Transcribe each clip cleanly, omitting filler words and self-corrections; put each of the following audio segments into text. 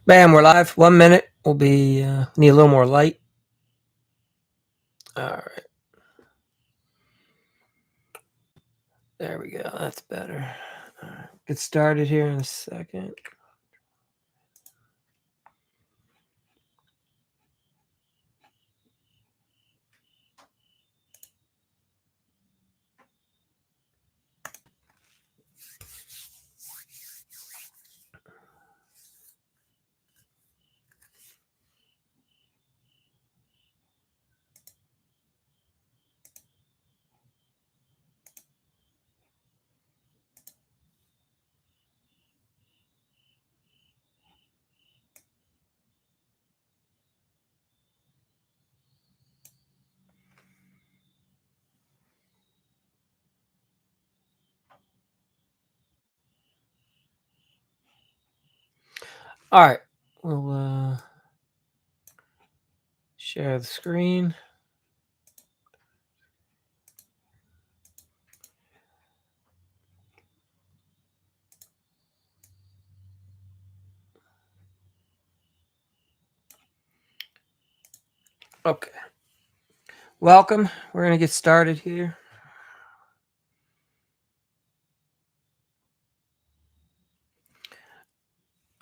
Bam, we're live. 1 minute. We'll be need a little more light. All right. There we go. That's better. All right. Get started here in a second. All right. We'll share the screen. Okay. Welcome. We're going to get started here.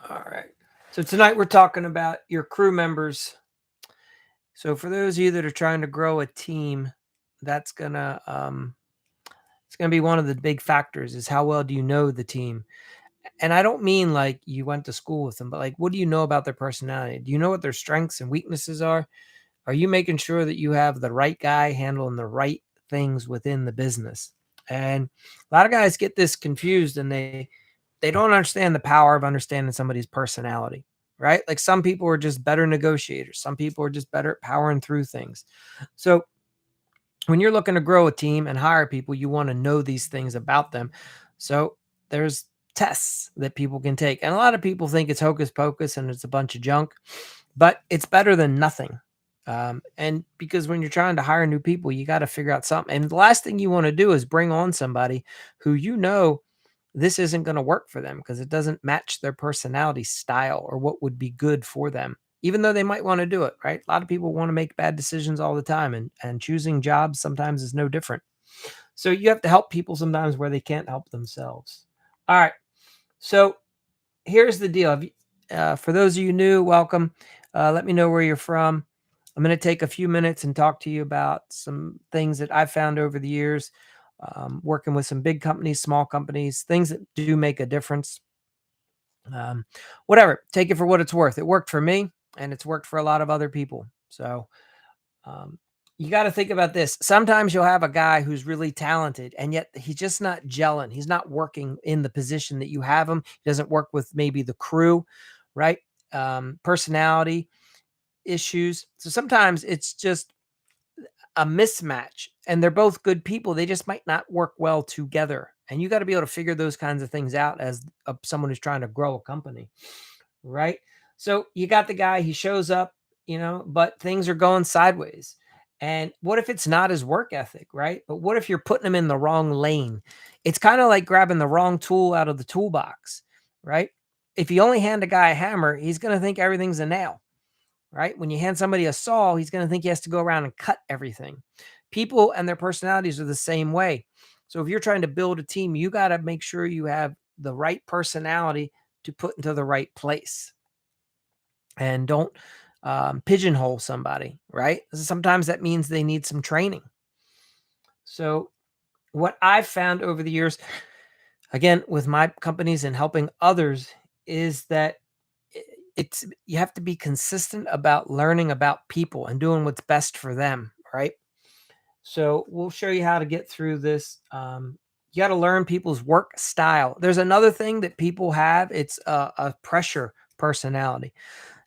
All right. So tonight we're talking about your crew members. So for those of you that are trying to grow a team, that's gonna it's gonna be one of the big factors is how well do you know the team. And I don't mean like you went to school with them, but like what do you know about their personality? Do you know what their strengths and weaknesses are? Are you making sure that you have the right guy handling the right things within the business? And a lot of guys get this confused and they don't understand the power of understanding somebody's personality, right? Like some people are just better negotiators. Some people are just better at powering through things. So when you're looking to grow a team and hire people, you want to know these things about them. So there's tests that people can take. And a lot of people think it's hocus pocus and it's a bunch of junk, but it's better than nothing. And because when you're trying to hire new people, you got to figure out something. And the last thing you want to do is bring on somebody who you know this isn't going to work for them because it doesn't match their personality style or what would be good for them, even though they might want to do it, right? A lot of people want to make bad decisions all the time, and choosing jobs sometimes is no different. So you have to help people sometimes where they can't help themselves. All right. So here's the deal. For those of you new, welcome. Let me know where you're from. I'm going to take a few minutes and talk to you about some things that I've found over the years, working with some big companies, small companies, things that do make a difference. Whatever, take it for what it's worth. It worked for me and it's worked for a lot of other people. So um, you got to think about this. Sometimes you'll have a guy who's really talented and yet he's just not gelling. He's not working in the position that you have him. He doesn't work with maybe the crew, right? Personality issues. So sometimes it's just a mismatch and they're both good people. They just might not work well together. And you got to be able to figure those kinds of things out as someone who's trying to grow a company, right? So you got the guy, he shows up, but things are going sideways. And what if it's not his work ethic, right? But what if you're putting him in the wrong lane? It's kind of like grabbing the wrong tool out of the toolbox, right? If you only hand a guy a hammer, he's going to think everything's a nail, right? When you hand somebody a saw, he's going to think he has to go around and cut everything. People and their personalities are the same way. So if you're trying to build a team, you got to make sure you have the right personality to put into the right place and don't pigeonhole somebody, right? Sometimes that means they need some training. So, what I've found over the years, again, with my companies and helping others, is that it's you have to be consistent about learning about people and doing what's best for them, right? So, we'll show you how to get through this. You got to learn people's work style. There's another thing that people have. It's a pressure personality.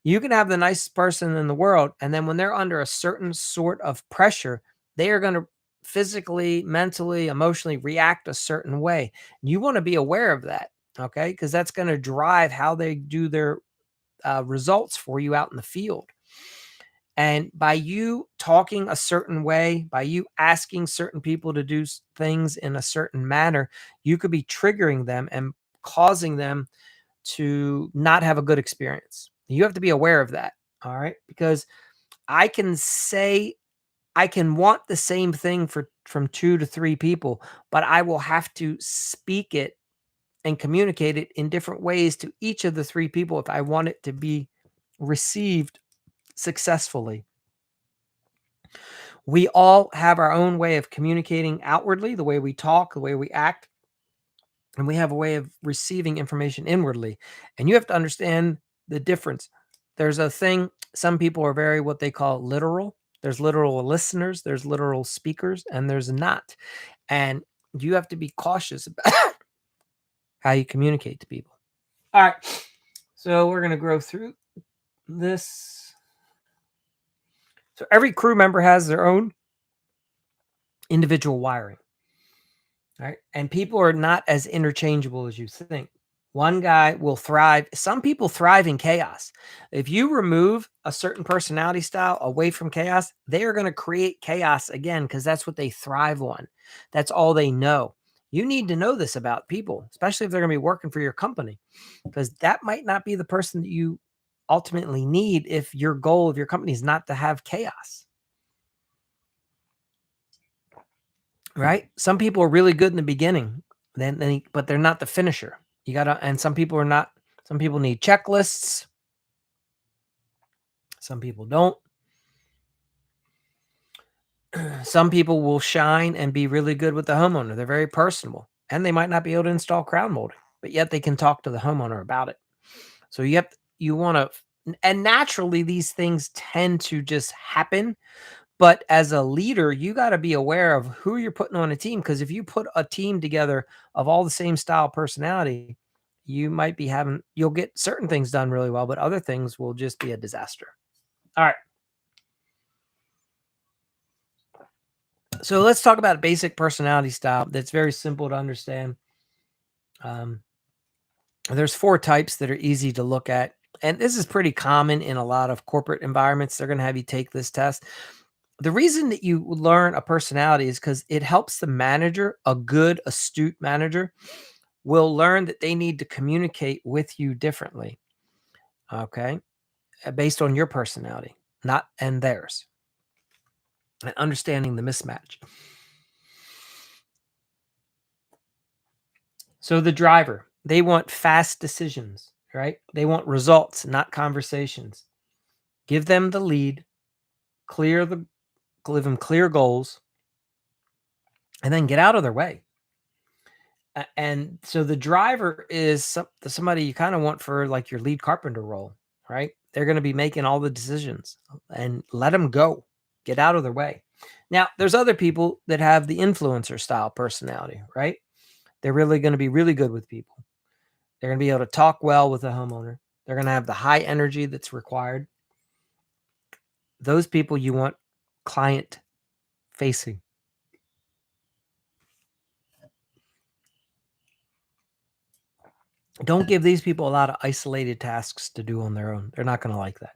You can have the nicest person in the world, and then when they're under a certain sort of pressure, they are going to physically, mentally, emotionally react a certain way. You want to be aware of that, okay? Because that's going to drive how they do their results for you out in the field. And by you talking a certain way, by you asking certain people to do things in a certain manner, you could be triggering them and causing them to not have a good experience. You have to be aware of that. All right. Because I can say, I can want the same thing from 2 to 3 people, but I will have to speak it and communicate it in different ways to each of the 3 people if I want it to be received successfully. We all have our own way of communicating outwardly, the way we talk, the way we act, and we have a way of receiving information inwardly. And you have to understand the difference. There's a thing, some people are very what they call literal. There's literal listeners, there's literal speakers, and there's not. And you have to be cautious about how you communicate to people. All right. So we're going to go through this. So every crew member has their own individual wiring. Right. And people are not as interchangeable as you think. One guy will thrive. Some people thrive in chaos. If you remove a certain personality style away from chaos, they are going to create chaos again because that's what they thrive on. That's all they know. You need to know this about people, especially if they're going to be working for your company, because that might not be the person that you ultimately need if your goal of your company is not to have chaos. Right? Some people are really good in the beginning, but they're not the finisher. You gotta, and some people are not. Some people need checklists. Some people don't. Some people will shine and be really good with the homeowner. They're very personable, and they might not be able to install crown molding, but yet they can talk to the homeowner about it. So you want to, and naturally these things tend to just happen. But as a leader, you got to be aware of who you're putting on a team. Because if you put a team together of all the same style personality, you'll get certain things done really well, but other things will just be a disaster. All right. So let's talk about basic personality style that's very simple to understand. Um, there's 4 types that are easy to look at. And this is pretty common in a lot of corporate environments. They're going to have you take this test. The reason that you learn a personality is because it helps the manager, a good, astute manager, will learn that they need to communicate with you differently. Okay. Based on your personality, not and theirs, and understanding the mismatch. So the driver, they want fast decisions, right? They want results, not conversations. Give them the lead, give them clear goals, and then get out of their way. And so the driver is somebody you kind of want for like your lead carpenter role, right? They're going to be making all the decisions, and let them go. Get out of their way. Now, there's other people that have the influencer style personality, right? They're really going to be really good with people. They're going to be able to talk well with the homeowner. They're going to have the high energy that's required. Those people you want client facing. Don't give these people a lot of isolated tasks to do on their own. They're not going to like that.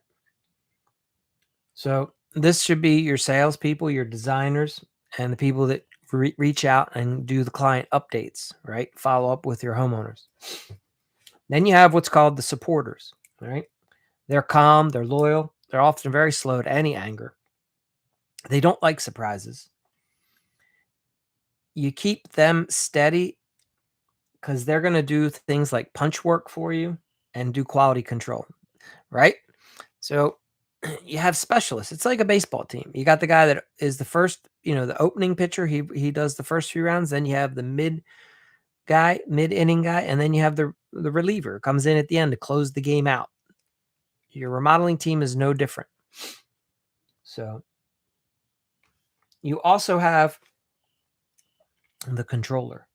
So this should be your salespeople, your designers, and the people that reach out and do the client updates, right? Follow up with your homeowners. Then you have what's called the supporters, right? They're calm, they're loyal, they're often very slow to any anger. They don't like surprises. You keep them steady because they're going to do things like punch work for you and do quality control, right? So you have specialists. It's like a baseball team. You got the guy that is the first, the opening pitcher. He does the first few rounds. Then you have the mid inning guy, and then you have the reliever comes in at the end to close the game out. Your remodeling team is no different. So you also have the controller,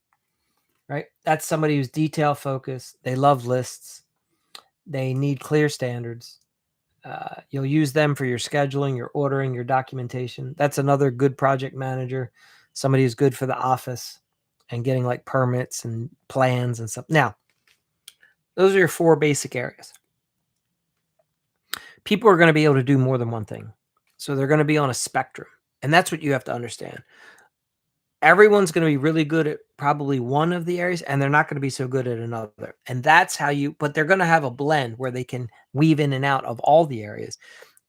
right? That's somebody who's detail focused. They love lists. They need clear standards. You'll use them for your scheduling, your ordering, your documentation. That's another good project manager, somebody who's good for the office and getting like permits and plans and stuff. Now, those are your 4 basic areas. People are going to be able to do more than one thing. So they're going to be on a spectrum. And that's what you have to understand. Everyone's going to be really good at probably one of the areas, and they're not going to be so good at another. And that's how but they're going to have a blend where they can weave in and out of all the areas.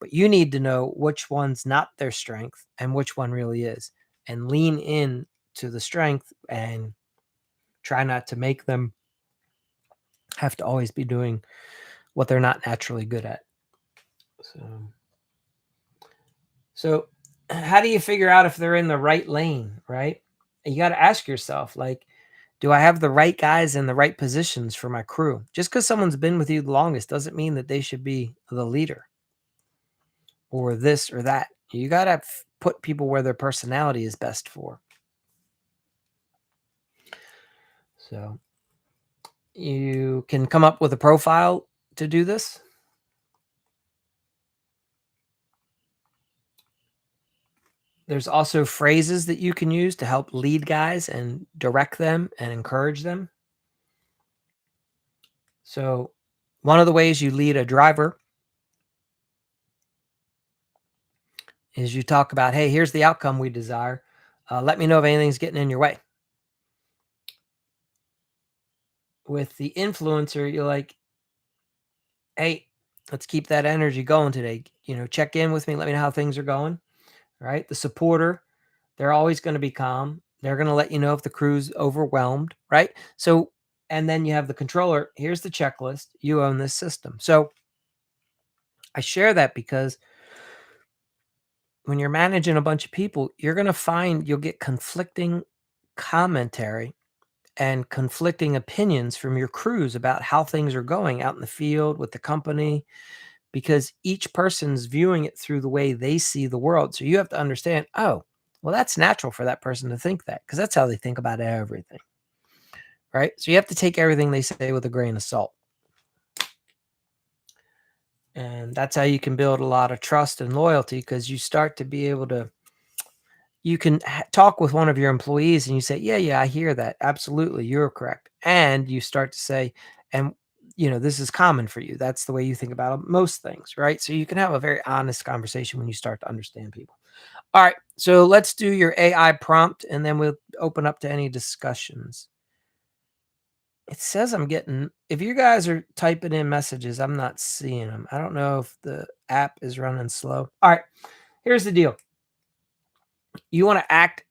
But you need to know which one's not their strength and which one really is, and lean in to the strength and try not to make them have to always be doing what they're not naturally good at. So how do you figure out if they're in the right lane, right? You got to ask yourself, like, do I have the right guys in the right positions for my crew? Just because someone's been with you the longest doesn't mean that they should be the leader or this or that. You got to put people where their personality is best for. So you can come up with a profile to do this. There's also phrases that you can use to help lead guys and direct them and encourage them. So one of the ways you lead a driver is you talk about, hey, here's the outcome we desire. Let me know if anything's getting in your way. With the influencer, you're like, hey, let's keep that energy going today. Check in with me. Let me know how things are going. Right. The supporter, they're always going to be calm. They're going to let you know if the crew's overwhelmed. Right. So, and then you have the controller. Here's the checklist. You own this system. So I share that because when you're managing a bunch of people, you're going to find you'll get conflicting commentary and conflicting opinions from your crews about how things are going out in the field with the company, because each person's viewing it through the way they see the world. So you have to understand, oh, well, that's natural for that person to think that, because that's how they think about everything. Right. So you have to take everything they say with a grain of salt. And that's how you can build a lot of trust and loyalty, because you start to be able to you can talk with one of your employees and you say, yeah, I hear that. Absolutely. You're correct. And you start to say, and this is common for you. That's the way you think about most things, right? So you can have a very honest conversation when you start to understand people. All right. So let's do your AI prompt and then we'll open up to any discussions. It says if you guys are typing in messages, I'm not seeing them. I don't know if the app is running slow. All right. Here's the deal. You want to act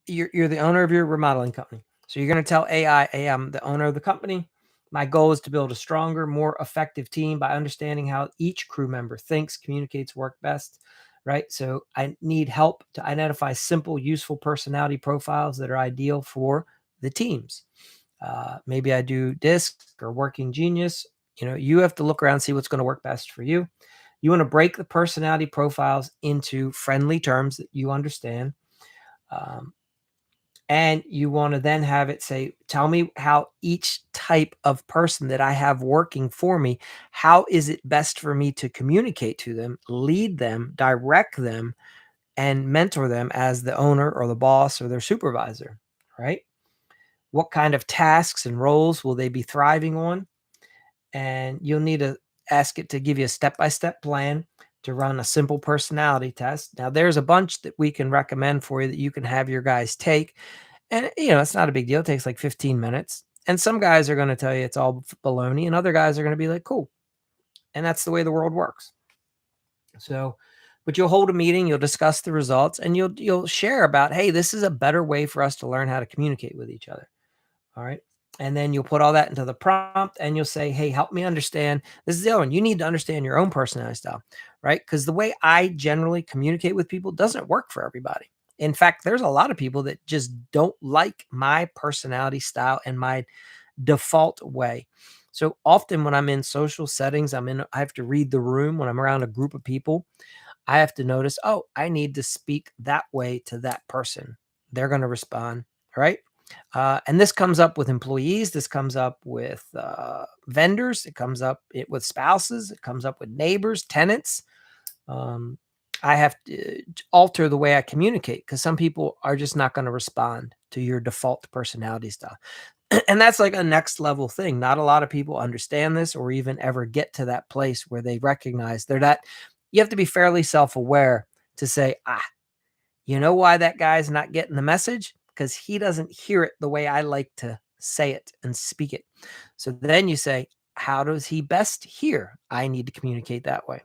you're the owner of your remodeling company. So you're going to tell AI, hey, I'm the owner of the company. My goal is to build a stronger, more effective team by understanding how each crew member thinks, communicates, work best. Right. So I need help to identify simple, useful personality profiles that are ideal for the teams. Maybe I do DISC or working genius. You have to look around and see what's going to work best for you. You want to break the personality profiles into friendly terms that you understand. And you want to then have it say, tell me how each type of person that I have working for me, how is it best for me to communicate to them, lead them, direct them, and mentor them as the owner or the boss or their supervisor, right? What kind of tasks and roles will they be thriving on? And you'll need to ask it to give you a step-by-step plan to run a simple personality test. Now, there's a bunch that we can recommend for you that you can have your guys take. And, it's not a big deal. It takes like 15 minutes. And some guys are going to tell you it's all baloney, and other guys are going to be like, cool. And that's the way the world works. So, but you'll hold a meeting, you'll discuss the results, and you'll share about, hey, this is a better way for us to learn how to communicate with each other. All right. And then you'll put all that into the prompt and you'll say, hey, help me understand. This is the other one. You need to understand your own personality style, right? Because the way I generally communicate with people doesn't work for everybody. In fact, there's a lot of people that just don't like my personality style and my default way. So often when I'm in social settings, I have to read the room when I'm around a group of people. I have to notice, oh, I need to speak that way to that person. They're going to respond, right? And this comes up with employees. This comes up with vendors. It comes up with spouses. It comes up with neighbors, tenants. I have to alter the way I communicate because some people are just not going to respond to your default personality style. And that's like a next level thing. Not a lot of people understand this or even ever get to that place where they recognize you have to be fairly self-aware to say, you know why that guy's not getting the message? because he doesn't hear it the way I like to say it and speak it. So then you say, how does he best hear? I need to communicate that way.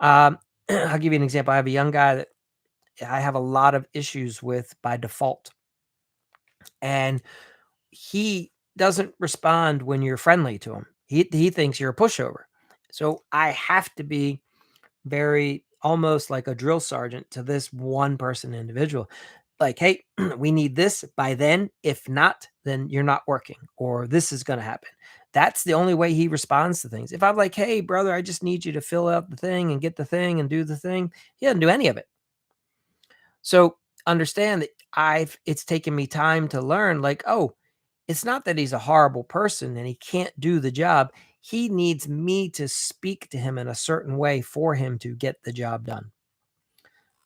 I'll give you an example. I have a young guy that I have a lot of issues with by default, and he doesn't respond when you're friendly to him. He thinks you're a pushover. So I have to be very almost like a drill sergeant to this one person individual. Like, hey, we need this by then. If not, then you're not working, or this is going to happen. That's the only way he responds to things. If I'm like, hey, brother, I just need you to fill out the thing and get the thing and do the thing, he doesn't do any of it. So understand that it's taken me time to learn, like, oh, it's not that he's a horrible person and he can't do the job. He needs me to speak to him in a certain way for him to get the job done.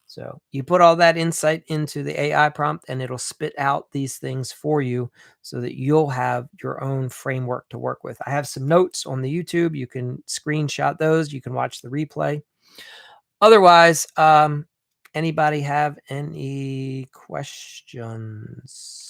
So you put all that insight into the AI prompt and it'll spit out these things for you so that you'll have your own framework to work with. I have some notes on the YouTube. You can screenshot those. You can watch the replay. Otherwise, anybody have any questions?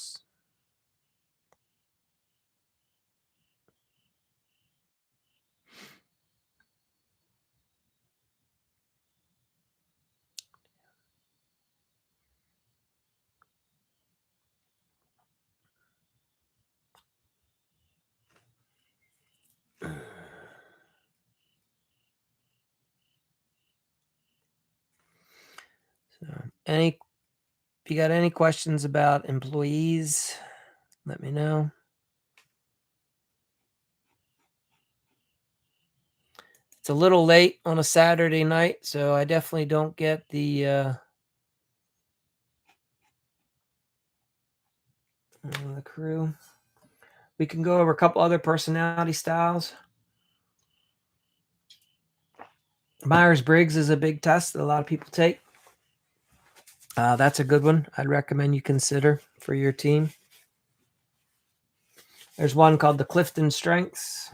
So, if you got any questions about employees, let me know. It's a little late on a Saturday night, so I definitely don't get the crew. We can go over a couple other personality styles. Myers-Briggs is a big test that a lot of people take. That's a good one. I'd recommend you consider for your team. There's one called the Clifton Strengths.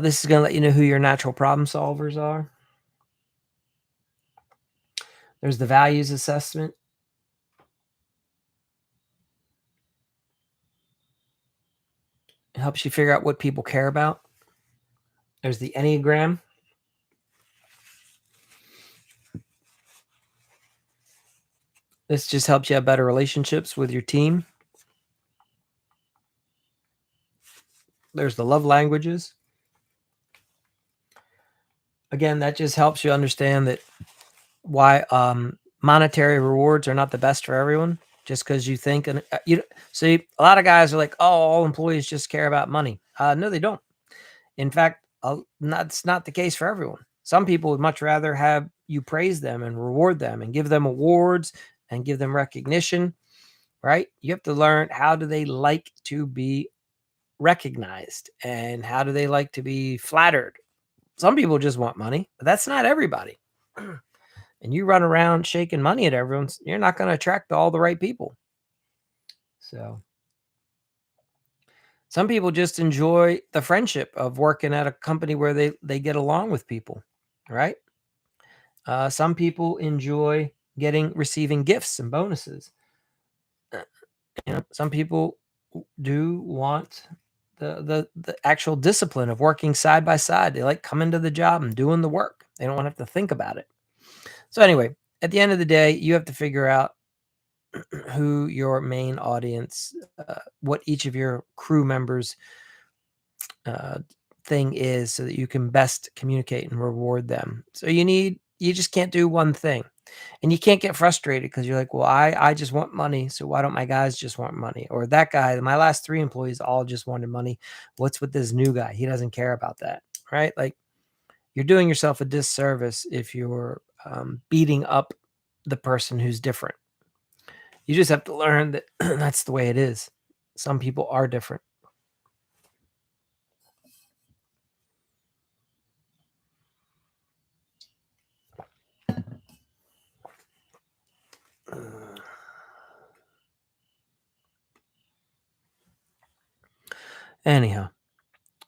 This is going to let you know who your natural problem solvers are. There's the values assessment. It helps you figure out what people care about. There's the Enneagram. This just helps you have better relationships with your team. There's the love languages. Again, that just helps you understand that why monetary rewards are not the best for everyone. Just because you think, and you see, a lot of guys are like, "Oh, all employees just care about money." No, they don't. In fact, that's not the case for everyone. Some people would much rather have you praise them and reward them and give them awards and give them recognition. Right? You have to learn, how do they like to be recognized and how do they like to be flattered. Some people just want money, but that's not everybody. And you run around shaking money at everyone, you're not going to attract all the right people. So some people just enjoy the friendship of working at a company where they get along with people, right? Some people enjoy receiving gifts and bonuses. Some people do want the actual discipline of working side by side. They like coming to the job and doing the work. They don't want to have to think about it. So anyway, at the end of the day, you have to figure out who your main audience, what each of your crew members uh, thing is, so that you can best communicate and reward them. So you just can't do one thing. And you can't get frustrated because you're like, well, I just want money. So why don't my guys just want money? Or that guy, my last 3 employees all just wanted money. What's with this new guy? He doesn't care about that. Right? Like, you're doing yourself a disservice if you're beating up the person who's different. You just have to learn that that's the way it is. Some people are different. Anyhow,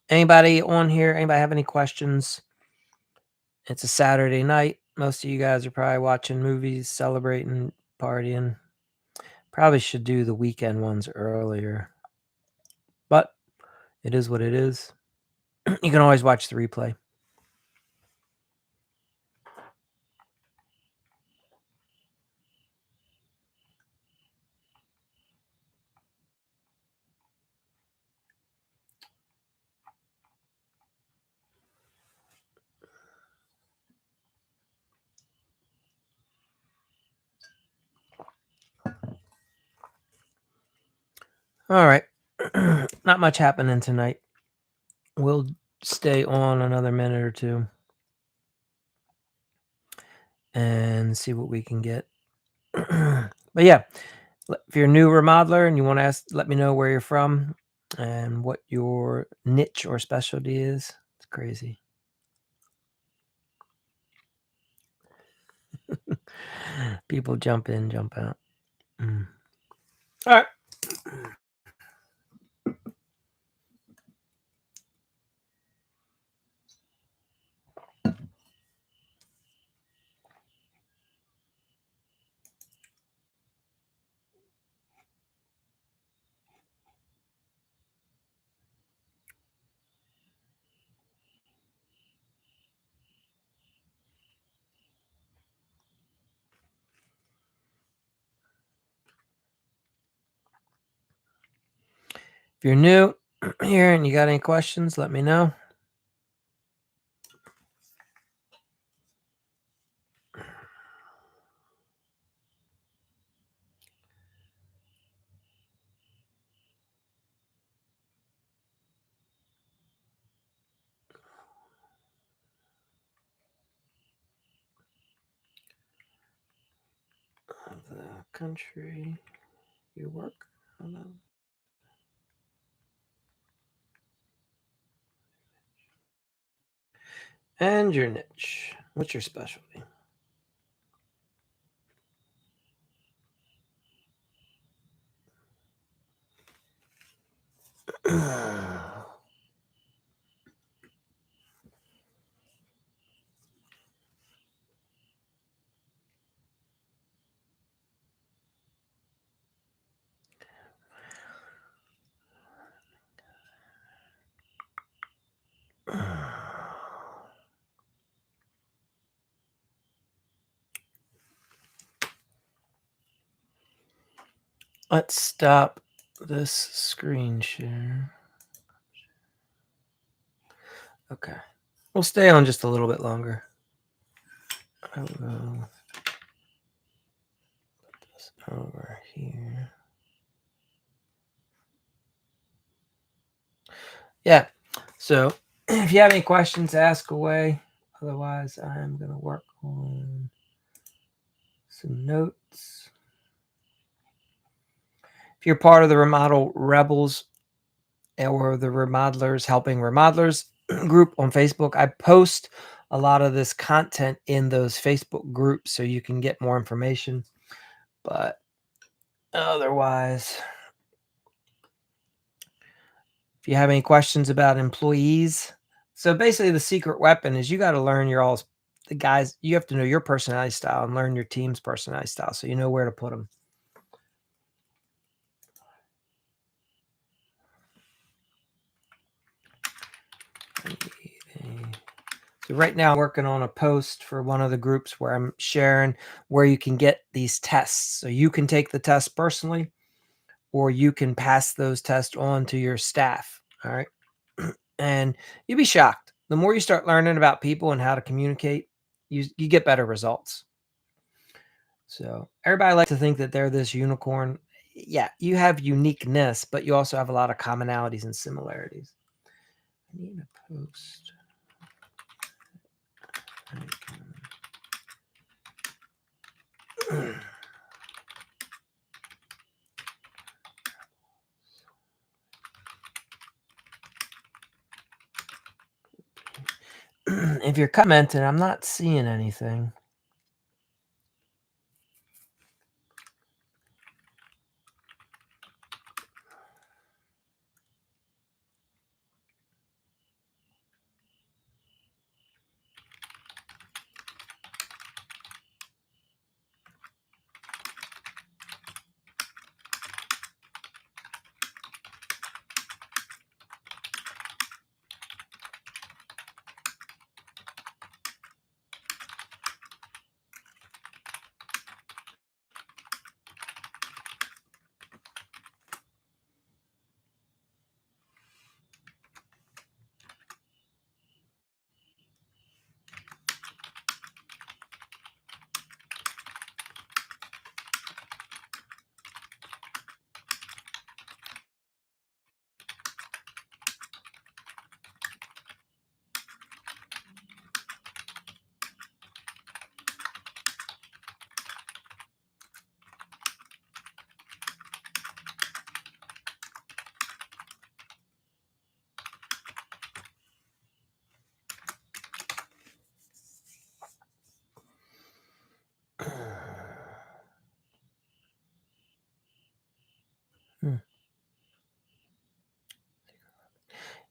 anybody on here? Anybody have any questions? It's a Saturday night. Most of you guys are probably watching movies, celebrating, partying. Probably should do the weekend ones earlier, but it is what it is. You can always watch the replay. All right. Not much happening tonight. We'll stay on another minute or two and see what we can get. But yeah, if you're a new remodeler and you want to ask, let me know where you're from and what your niche or specialty is. It's crazy. People jump in, jump out. All right. If you're new here and you got any questions, let me know. The country you work. And your niche. What's your specialty? Let's stop this screen share. Okay. We'll stay on just a little bit longer. I will put this over here. Yeah. So if you have any questions, ask away. Otherwise, I'm going to work on some notes. If you're part of the Remodel Rebels or the Remodelers Helping Remodelers group on Facebook, I post a lot of this content in those Facebook groups so you can get more information. But otherwise, if you have any questions about employees, so basically the secret weapon is you got to learn the guys, you have to know your personality style and learn your team's personality style so you know where to put them. So right now I'm working on a post for one of the groups where I'm sharing where you can get these tests. So you can take the test personally or you can pass those tests on to your staff. All right. And you'd be shocked. The more you start learning about people and how to communicate, you get better results. So everybody likes to think that they're this unicorn. Yeah, you have uniqueness, but you also have a lot of commonalities and similarities. I need a post. If you're commenting, I'm not seeing anything.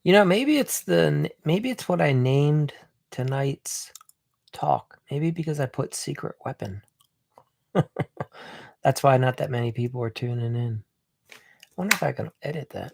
maybe it's what I named tonight's talk. Maybe because I put secret weapon. That's why not that many people are tuning in. I wonder if I can edit that.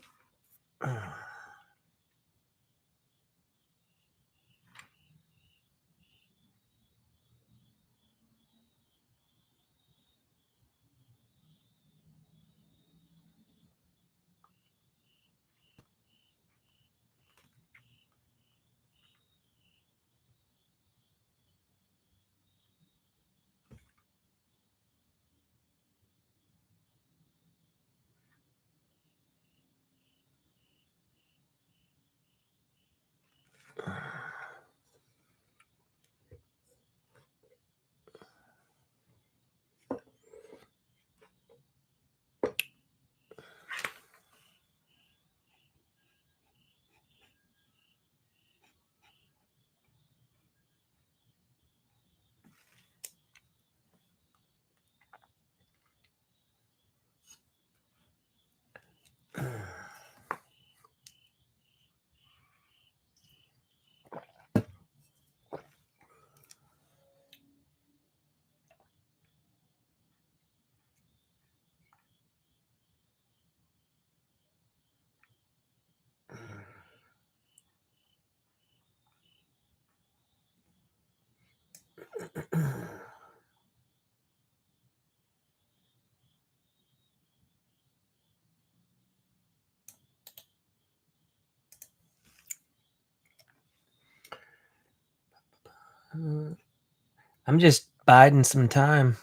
I'm just biding some time.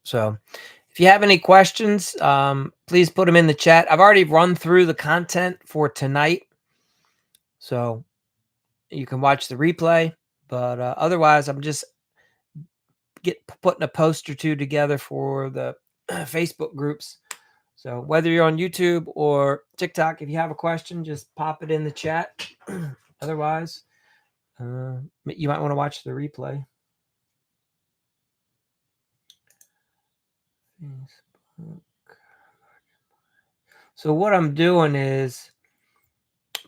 So if you have any questions, please put them in the chat. I've already run through the content for tonight, so you can watch the replay. But otherwise, I'm just putting a post or two together for the Facebook groups. So whether you're on YouTube or TikTok, if you have a question, just pop it in the chat. Otherwise, you might want to watch the replay. So what I'm doing is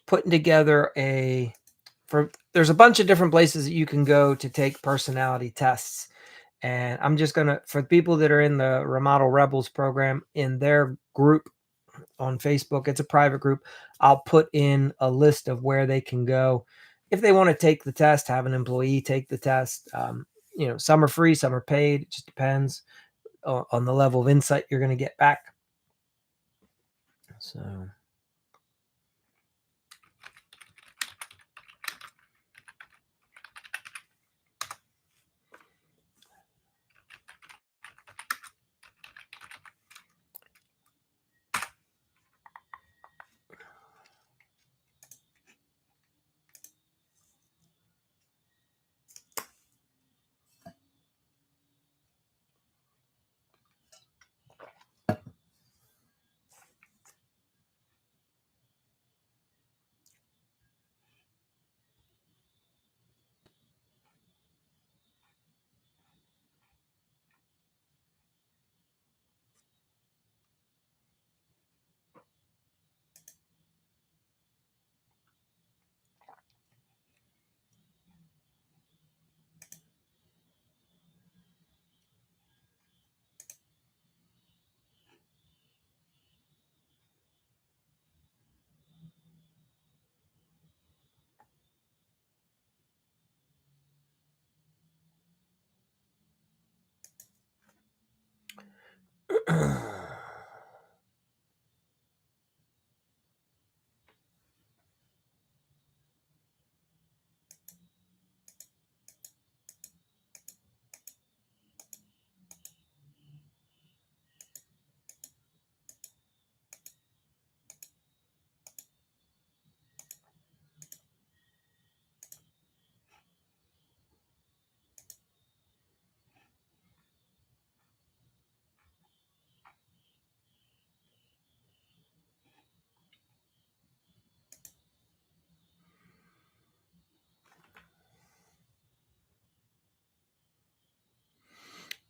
putting together there's a bunch of different places that you can go to take personality tests. And I'm just gonna, for people that are in the Remodel Rebels program, in their group on Facebook, it's a private group, I'll put in a list of where they can go if they want to take the test, have an employee take the test. Some are free, some are paid. It just depends on the level of insight you're going to get back. So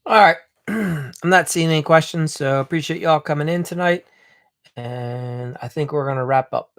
all right. I'm not seeing any questions, so appreciate y'all coming in tonight. And I think we're going to wrap up.